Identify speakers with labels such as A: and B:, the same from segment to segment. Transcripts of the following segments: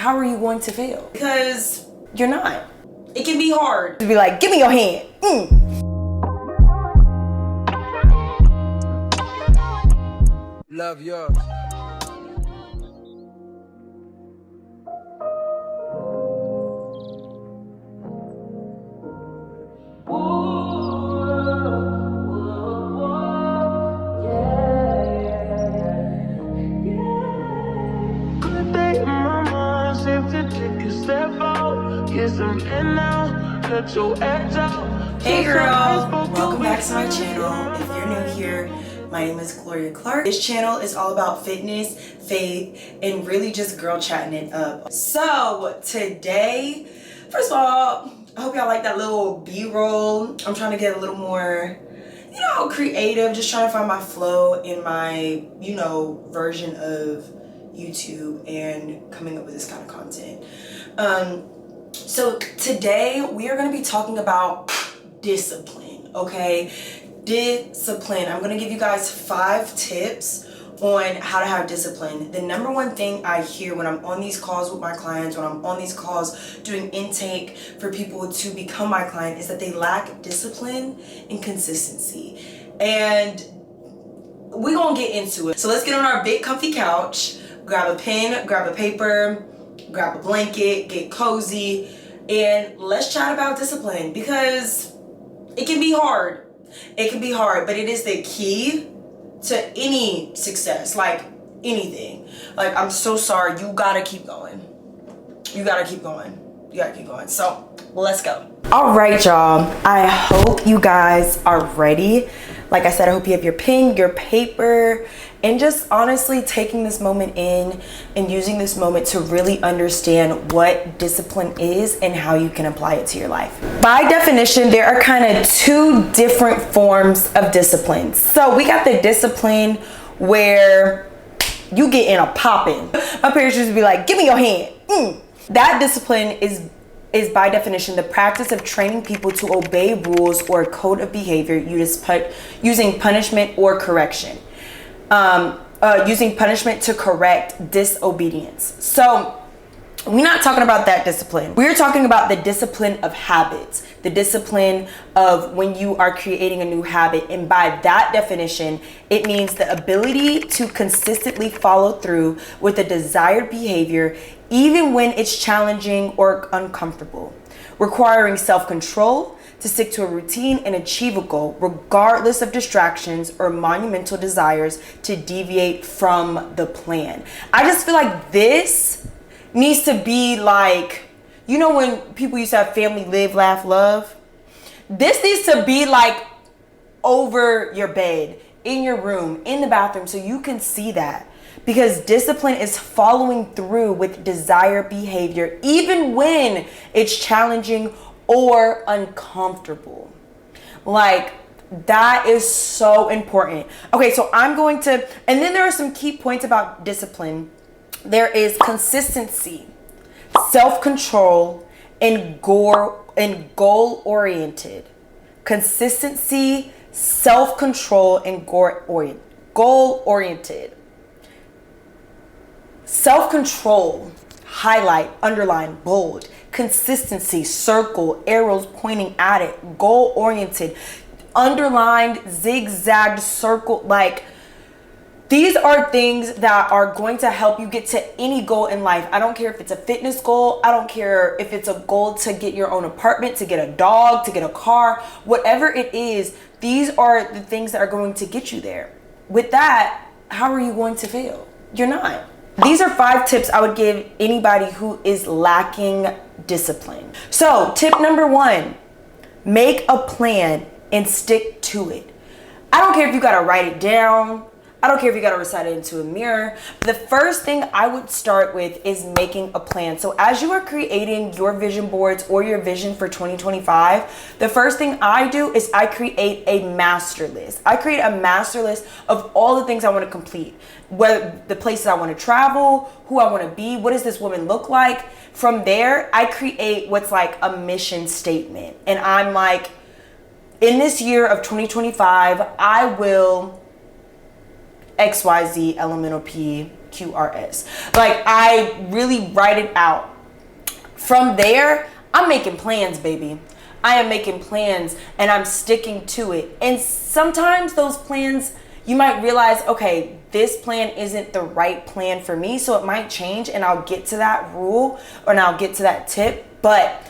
A: how are you going to fail? Because you're not. It can be hard to be like, give me your hand.
B: Love yours.
A: Hey girl, welcome back to my channel. If you're new here, my name is Gloria Clark. This channel is all about fitness, faith, and really just girl chatting it up. So today, first of all, I hope y'all like that little B-roll. I'm trying to get a little more, creative, just trying to find my flow in my, version of YouTube and coming up with this kind of content. So today we are going to be talking about discipline, okay? Discipline. I'm going to give you guys 5 tips on how to have discipline. The number one thing I hear when I'm on these calls with my clients, when I'm on these calls doing intake for people to become my client, is that they lack discipline and consistency. And we're going to get into it. So let's get on our big comfy couch, grab a pen, grab a paper, grab a blanket, get cozy, and let's chat about discipline, because it can be hard. It can be hard, but it is the key to any success, like anything. Like, I'm so sorry, you gotta keep going. You gotta keep going. You gotta keep going. So let's go. All right, y'all. I hope you guys are ready. Like I said, I hope you have your pen, your paper, and just honestly taking this moment in and using this moment to really understand what discipline is and how you can apply it to your life. By definition, there are kind of 2 different forms of discipline. So we got the discipline where you get in a popping. My parents used to be like, give me your hand. That discipline is by definition the practice of training people to obey rules or a code of behavior using punishment or correction. Using punishment to correct disobedience. So we're not talking about that discipline. We're talking about the discipline of habits, the discipline of when you are creating a new habit. And by that definition, it means the ability to consistently follow through with a desired behavior, even when it's challenging or uncomfortable, requiring self-control to stick to a routine and achieve a goal, regardless of distractions or monumental desires to deviate from the plan. I just feel like this needs to be like, when people used to have family, live, laugh, love? This needs to be like over your bed, in your room, in the bathroom, so you can see that. Because discipline is following through with desired behavior, even when it's challenging or uncomfortable. Like, that is so important. Okay, so I'm going to, and then there are some key points about discipline. There is consistency, self-control, and goal-oriented. Consistency, self-control, and goal-oriented. Self-control, highlight, underline, bold. Consistency, circle, arrows pointing at it. Goal-oriented, underlined, zigzagged, circle. Like, these are things that are going to help you get to any goal in life. I don't care if it's a fitness goal. I don't care if it's a goal to get your own apartment, to get a dog, to get a car, whatever it is. These are the things that are going to get you there. With that, how are you going to fail? You're not. These are 5 tips I would give anybody who is lacking discipline. So tip number 1, make a plan and stick to it. I don't care if you gotta write it down. I don't care if you gotta recite it into a mirror. The first thing I would start with is making a plan. So as you are creating your vision boards or your vision for 2025, the first thing I do is I create a master list. I create a master list of all the things I want to complete, whether the places I want to travel, who I want to be, what does this woman look like. From there, I create what's like a mission statement. And I'm like, in this year of 2025, I will XYZ elemental P Like, I really write it out. From there, I'm making plans, baby. I am making plans and I'm sticking to it. And sometimes those plans, you might realize, okay, this plan isn't the right plan for me, so it might change and I'll get to that rule or I'll get to that tip. But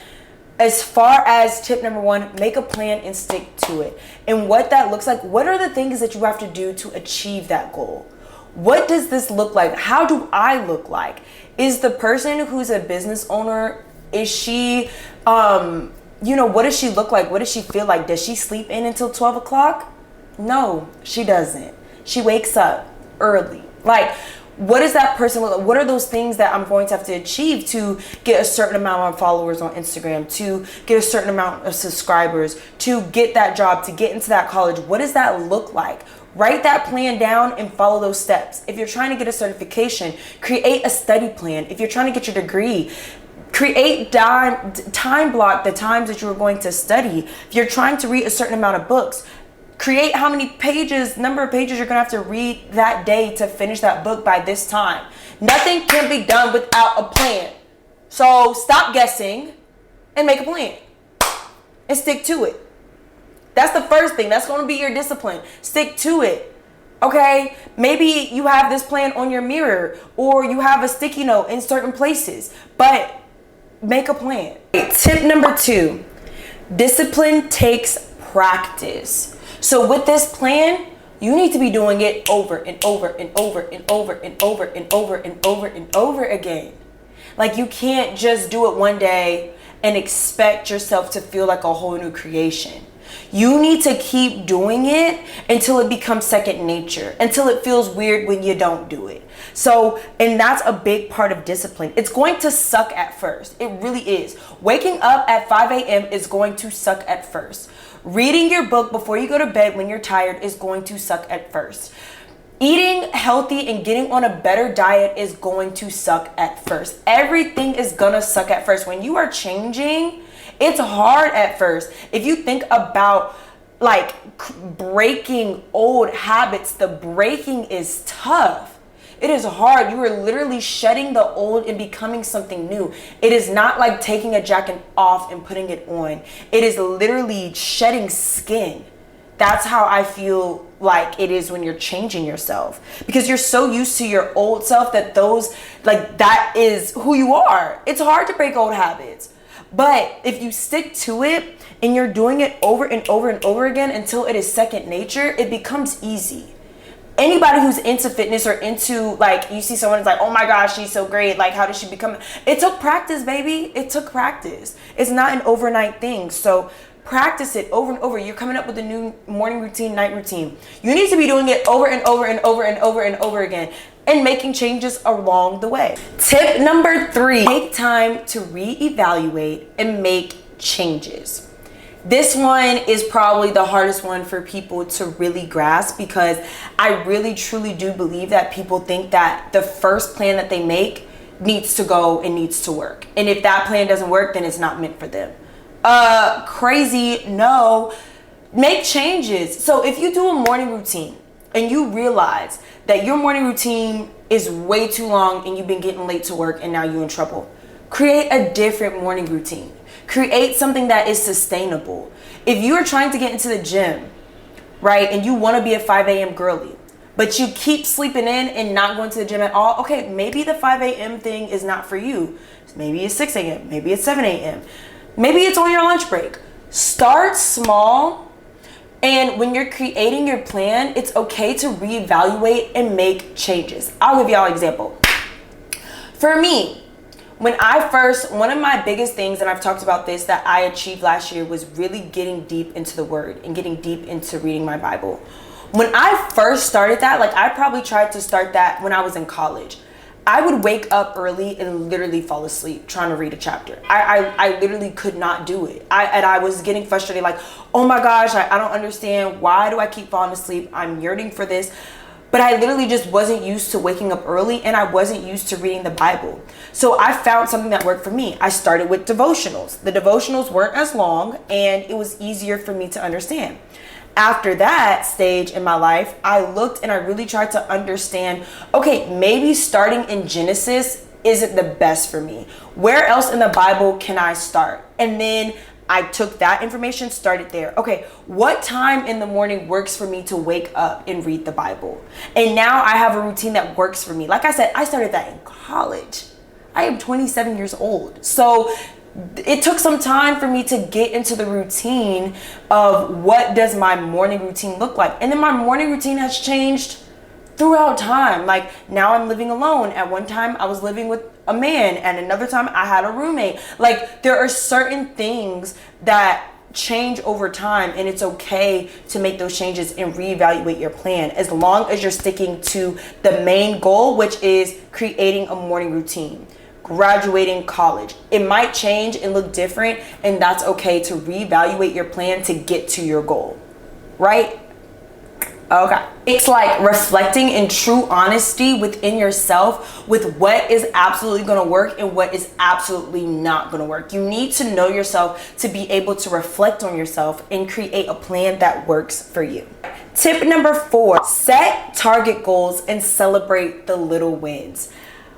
A: as far as tip number one, make a plan and stick to it. And what that looks like, what are the things that you have to do to achieve that goal? What does this look like? How do I look like? Is the person who's a business owner, is she, what does she look like? What does she feel like? Does she sleep in until 12 o'clock? No, she doesn't. She wakes up early. Like, what does that person look like? What are those things that I'm going to have to achieve to get a certain amount of followers on Instagram, to get a certain amount of subscribers, to get that job, to get into that college? What does that look like? Write that plan down and follow those steps. If you're trying to get a certification, create a study plan. If you're trying to get your degree, create time block the times that you're going to study. If you're trying to read a certain amount of books, create how many pages, number of pages you're gonna have to read that day to finish that book by this time. Nothing can be done without a plan. So stop guessing and make a plan and stick to it. That's the first thing. That's gonna be your discipline. Stick to it. Okay, maybe you have this plan on your mirror or you have a sticky note in certain places, but make a plan. Tip number two, discipline takes practice. So with this plan, you need to be doing it over and over and over and over and over and over and over and over again. Like, you can't just do it one day and expect yourself to feel like a whole new creation. You need to keep doing it until it becomes second nature, until it feels weird when you don't do it. So, and that's a big part of discipline. It's going to suck at first. It really is. Waking up at 5 a.m. is going to suck at first. Reading your book before you go to bed when you're tired is going to suck at first. Eating healthy and getting on a better diet is going to suck at first. Everything is gonna suck at first. When you are changing, it's hard at first. If you think about like breaking old habits, the breaking is tough. It is hard. You are literally shedding the old and becoming something new. It is not like taking a jacket off and putting it on. It is literally shedding skin. That's how I feel like it is when you're changing yourself, because you're so used to your old self that that is who you are. It's hard to break old habits. But if you stick to it and you're doing it over and over and over again until it is second nature, it becomes easy. Anybody who's into fitness or into, like, you see someone is like, oh my gosh, she's so great. Like, how did she become? It took practice, baby. It took practice. It's not an overnight thing. So practice it over and over. You're coming up with a new morning routine, night routine. You need to be doing it over and over and over and over and over again and making changes along the way. Tip number 3, take time to reevaluate and make changes. This one is probably the hardest one for people to really grasp, because I really truly do believe that people think that the first plan that they make needs to go and needs to work. And if that plan doesn't work, then it's not meant for them. Crazy, no. Make changes. So if you do a morning routine and you realize that your morning routine is way too long and you've been getting late to work and now you're in trouble, create a different morning routine. Create something that is sustainable. If you are trying to get into the gym, right, and you want to be a 5 a.m. girly, but you keep sleeping in and not going to the gym at all, okay, maybe the 5 a.m. thing is not for you. Maybe it's 6 a.m., maybe it's 7 a.m., maybe it's on your lunch break. Start small, and when you're creating your plan, it's okay to reevaluate and make changes. I'll give y'all an example. For me, one of my biggest things, and I've talked about this, that I achieved last year was really getting deep into the word and getting deep into reading my Bible. When I first started that, like, I probably tried to start that when I was in college. I would wake up early and literally fall asleep trying to read a chapter. I literally could not do it. I was getting frustrated, like, oh my gosh, I don't understand. Why do I keep falling asleep? I'm yearning for this. But I literally just wasn't used to waking up early, and I wasn't used to reading the Bible. So I found something that worked for me. I started with devotionals. The devotionals weren't as long, and it was easier for me to understand. After that stage in my life, I looked and I really tried to understand, okay, maybe starting in Genesis isn't the best for me. Where else in the Bible can I start? And then I took that information, started there. Okay, what time in the morning works for me to wake up and read the Bible? And now I have a routine that works for me. Like I said, I started that in college. I am 27 years old. So it took some time for me to get into the routine of what does my morning routine look like. And then my morning routine has changed throughout time. Like now I'm living alone. At one time I was living with a man, and another time I had a roommate. Like there are certain things that change over time, and it's okay to make those changes and reevaluate your plan as long as you're sticking to the main goal, which is creating a morning routine. Graduating college, it might change and look different, and that's okay to reevaluate your plan to get to your goal, right? Okay. It's like reflecting in true honesty within yourself with what is absolutely going to work and what is absolutely not going to work. You need to know yourself to be able to reflect on yourself and create a plan that works for you. Tip number 4, set target goals and celebrate the little wins.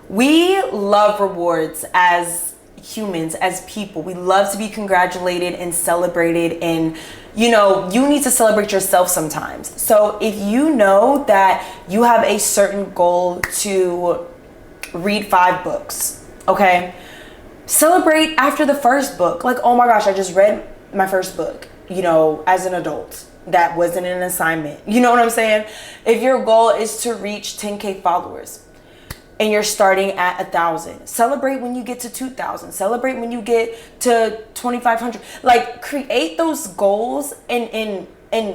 A: We love rewards as humans, as people. We love to be congratulated and celebrated, and you need to celebrate yourself sometimes. So if you know that you have a certain goal to read 5 books, okay, celebrate after the first book. Like, oh my gosh, I just read my first book, as an adult. That wasn't an assignment. You know what I'm saying? If your goal is to reach 10K followers, and you're starting at 1,000. Celebrate when you get to 2,000. Celebrate when you get to 2,500. Like create those goals and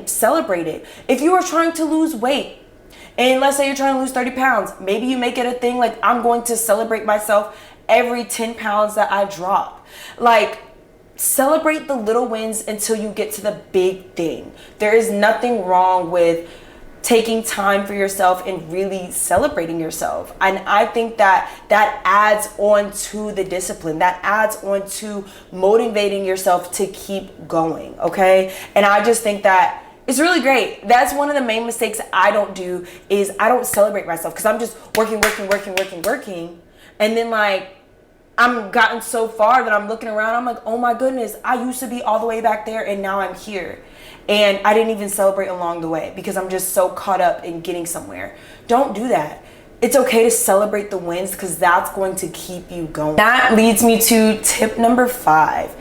A: celebrate it. If you are trying to lose weight, and let's say you're trying to lose 30 pounds, maybe you make it a thing like I'm going to celebrate myself every 10 pounds that I drop. Like celebrate the little wins until you get to the big thing. There is nothing wrong with taking time for yourself and really celebrating yourself. And I think that adds on to the discipline, that adds on to motivating yourself to keep going, okay? And I just think that it's really great. That's one of the main mistakes I don't do is I don't celebrate myself because I'm just working. And then like I'm gotten so far that I'm looking around, I'm like, oh my goodness, I used to be all the way back there and now I'm here. And I didn't even celebrate along the way because I'm just so caught up in getting somewhere. Don't do that. It's okay to celebrate the wins because that's going to keep you going. That leads me to tip number 5.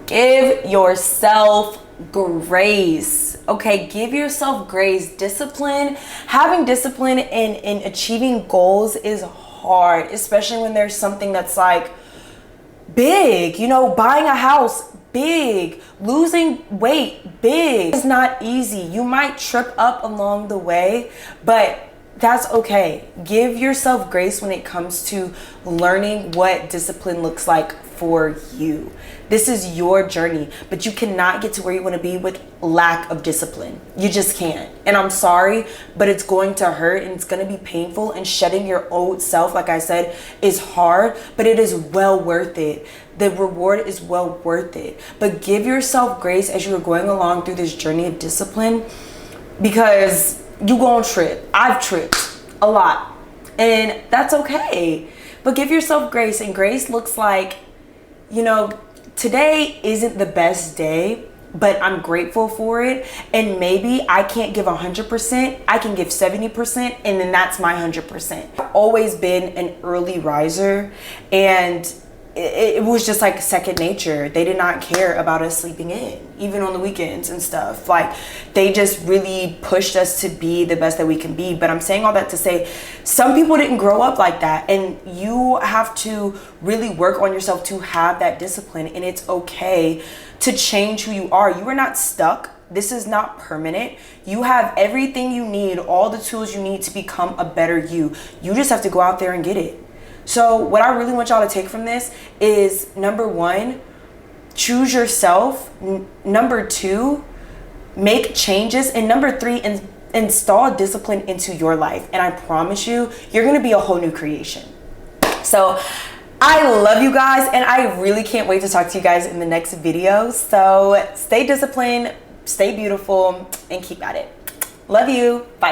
A: Give yourself grace. Okay, give yourself grace. Discipline, having discipline in achieving goals is hard, especially when there's something that's like big, buying a house, big, losing weight, big. It's not easy. You might trip up along the way, but that's okay. Give yourself grace when it comes to learning what discipline looks like for you. This is your journey, but you cannot get to where you want to be with lack of discipline. You just can't. And I'm sorry, but it's going to hurt and it's going to be painful, and shedding your old self, like I said, is hard, but it is well worth it. The reward is well worth it. But give yourself grace as you are going along through this journey of discipline, because you gonna trip. I've tripped a lot, and that's okay. But give yourself grace, and grace looks like, today isn't the best day, but I'm grateful for it. And maybe I can't give 100%, I can give 70%, and then that's my 100%. I've always been an early riser, and it was just like second nature. They did not care about us sleeping in, even on the weekends and stuff. Like they just really pushed us to be the best that we can be. But I'm saying all that to say, some people didn't grow up like that, and you have to really work on yourself to have that discipline. And it's okay to change who you are. You are not stuck. This is not permanent. You have everything you need, all the tools you need to become a better you. You just have to go out there and get it. So what I really want y'all to take from this is, number 1, choose yourself. Number 2, make changes. And number 3, install discipline into your life. And I promise you, you're going to be a whole new creation. So I love you guys, and I really can't wait to talk to you guys in the next video. So stay disciplined, stay beautiful, and keep at it. Love you. Bye.